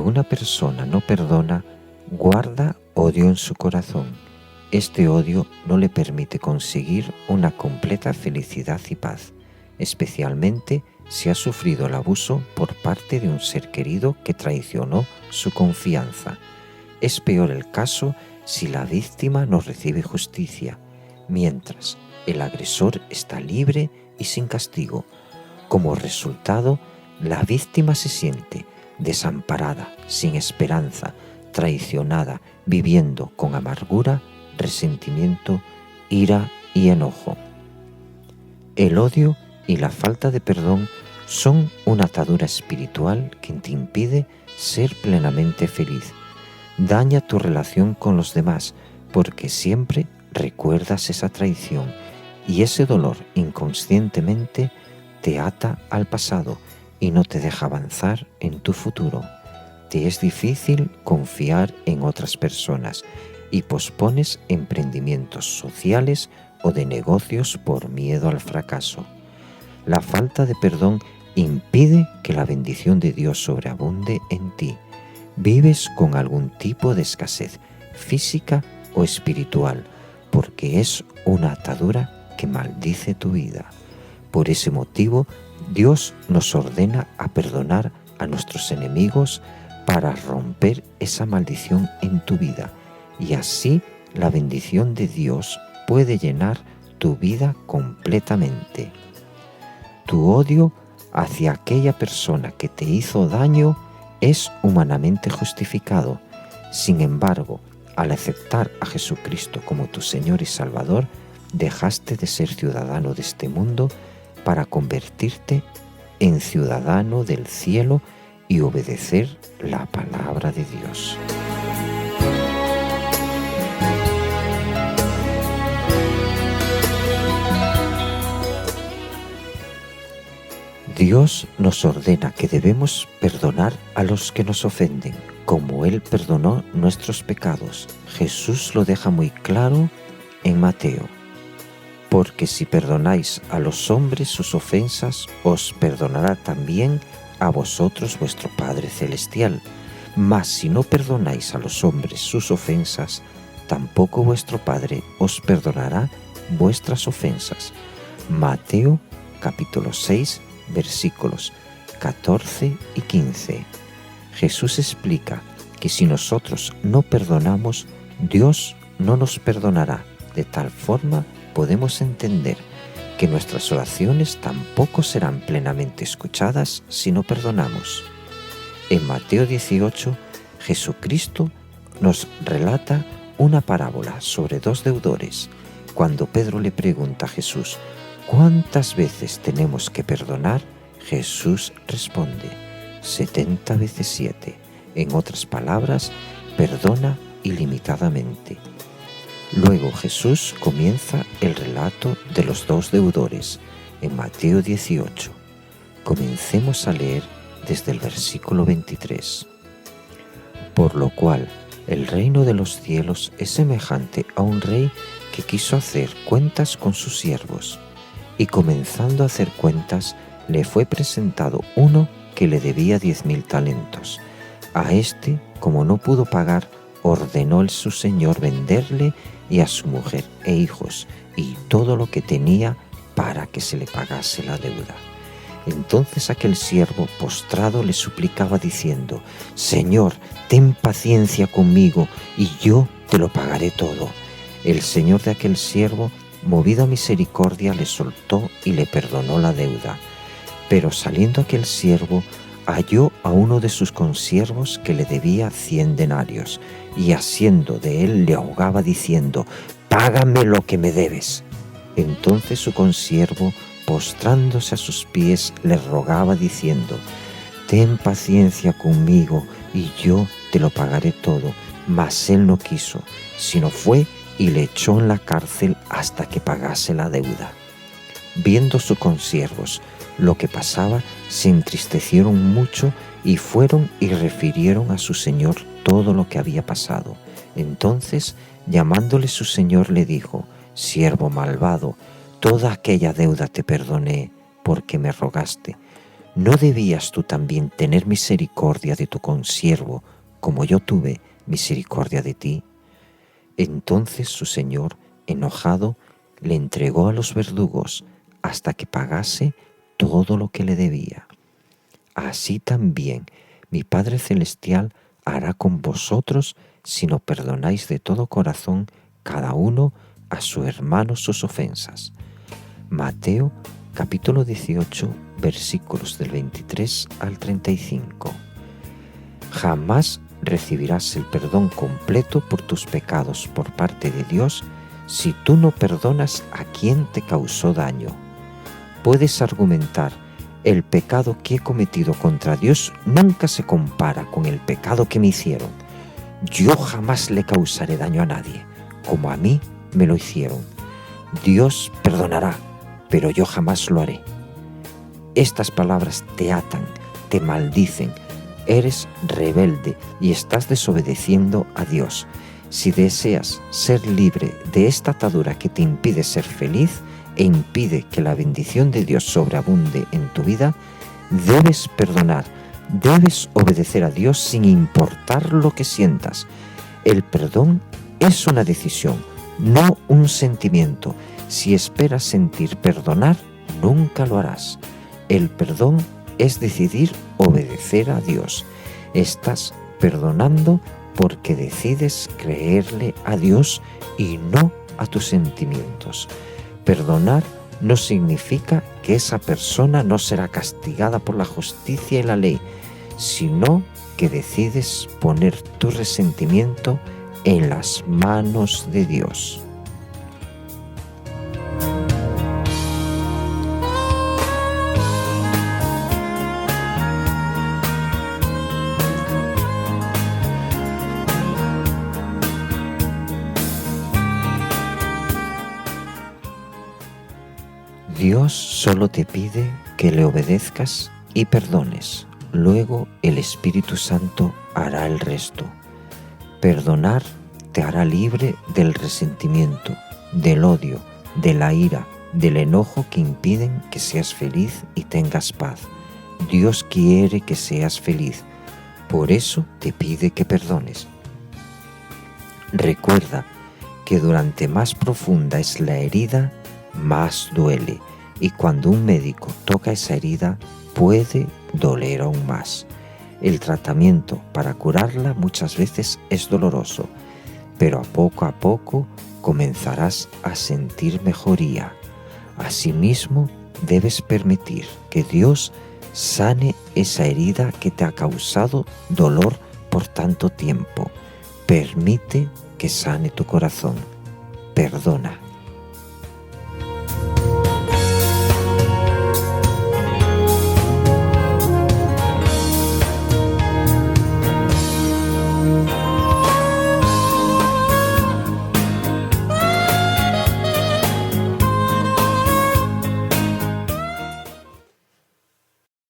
Cuando una persona no perdona, guarda odio en su corazón. Este odio no le permite conseguir una completa felicidad y paz, especialmente si ha sufrido el abuso por parte de un ser querido que traicionó su confianza. Es peor el caso si la víctima no recibe justicia, mientras el agresor está libre y sin castigo. Como resultado, la víctima se siente desamparada, sin esperanza, traicionada, viviendo con amargura, resentimiento, ira y enojo. El odio y la falta de perdón son una atadura espiritual que te impide ser plenamente feliz. Daña tu relación con los demás porque siempre recuerdas esa traición y ese dolor inconscientemente te ata al pasado y no te deja avanzar en tu futuro. Te es difícil confiar en otras personas y pospones emprendimientos sociales o de negocios por miedo al fracaso. La falta de perdón impide que la bendición de Dios sobreabunde en ti. Vives con algún tipo de escasez física o espiritual porque es una atadura que maldice tu vida. Por ese motivo, Dios nos ordena a perdonar a nuestros enemigos para romper esa maldición en tu vida, y así la bendición de Dios puede llenar tu vida completamente. Tu odio hacia aquella persona que te hizo daño es humanamente justificado. Sin embargo, al aceptar a Jesucristo como tu Señor y Salvador, dejaste de ser ciudadano de este mundo para convertirte en ciudadano del cielo y obedecer la palabra de Dios. Dios nos ordena que debemos perdonar a los que nos ofenden, como Él perdonó nuestros pecados. Jesús lo deja muy claro en Mateo. Porque si perdonáis a los hombres sus ofensas, os perdonará también a vosotros vuestro Padre Celestial. Mas si no perdonáis a los hombres sus ofensas, tampoco vuestro Padre os perdonará vuestras ofensas. Mateo capítulo 6, versículos 14 y 15. Jesús explica que si nosotros no perdonamos, Dios no nos perdonará. De tal forma podemos entender que nuestras oraciones tampoco serán plenamente escuchadas si no perdonamos. En Mateo 18, Jesucristo nos relata una parábola sobre dos deudores. Cuando Pedro le pregunta a Jesús, ¿cuántas veces tenemos que perdonar? Jesús responde, 70 veces 7. En otras palabras, perdona ilimitadamente. Luego Jesús comienza el relato de los dos deudores en Mateo 18. Comencemos a leer desde el versículo 23. Por lo cual, el reino de los cielos es semejante a un rey que quiso hacer cuentas con sus siervos, y comenzando a hacer cuentas, le fue presentado uno que le debía 10,000 talentos. A este, como no pudo pagar, ordenó su señor venderle y a su mujer e hijos y todo lo que tenía para que se le pagase la deuda. Entonces aquel siervo postrado le suplicaba diciendo, Señor, ten paciencia conmigo y yo te lo pagaré todo. El señor de aquel siervo, movido a misericordia, le soltó y le perdonó la deuda. Pero saliendo aquel siervo, halló a uno de sus consiervos que le debía 100 denarios, y asiendo de él le ahogaba diciendo, «Págame lo que me debes». Entonces su consiervo, postrándose a sus pies, le rogaba diciendo, «Ten paciencia conmigo, y yo te lo pagaré todo». Mas él no quiso, sino fue y le echó en la cárcel hasta que pagase la deuda. Viendo sus consiervos lo que pasaba, se entristecieron mucho y fueron y refirieron a su señor todo lo que había pasado. Entonces, llamándole su señor, le dijo, «Siervo malvado, toda aquella deuda te perdoné porque me rogaste». ¿no debías tú también tener misericordia de tu consiervo, como yo tuve misericordia de ti? Entonces su señor, enojado, le entregó a los verdugos hasta que pagase todo lo que le debía. Así también mi Padre Celestial hará con vosotros si no perdonáis de todo corazón cada uno a su hermano sus ofensas. Mateo capítulo 18, versículos del 23 al 35. Jamás recibirás el perdón completo por tus pecados por parte de Dios si tú no perdonas a quien te causó daño. Puedes argumentar: el pecado que he cometido contra Dios nunca se compara con el pecado que me hicieron. Yo jamás le causaré daño a nadie, como a mí me lo hicieron. Dios perdonará, pero yo jamás lo haré. Estas palabras te atan, te maldicen. Eres rebelde y estás desobedeciendo a Dios. Si deseas ser libre de esta atadura que te impide ser feliz e impide que la bendición de Dios sobreabunde en tu vida, debes perdonar, debes obedecer a Dios sin importar lo que sientas. El perdón es una decisión, no un sentimiento. Si esperas sentir perdonar, nunca lo harás. El perdón es decidir obedecer a Dios. Estás perdonando porque decides creerle a Dios y no a tus sentimientos. Perdonar no significa que esa persona no será castigada por la justicia y la ley, sino que decides poner tu resentimiento en las manos de Dios. Dios solo te pide que le obedezcas y perdones. Luego el Espíritu Santo hará el resto. Perdonar te hará libre del resentimiento, del odio, de la ira, del enojo que impiden que seas feliz y tengas paz. Dios quiere que seas feliz, por eso te pide que perdones. Recuerda que durante más profunda es la herida, más duele, y cuando un médico toca esa herida, puede doler aún más. El tratamiento para curarla muchas veces es doloroso, pero a poco comenzarás a sentir mejoría. Asimismo, debes permitir que Dios sane esa herida que te ha causado dolor por tanto tiempo. Permite que sane tu corazón. Perdona.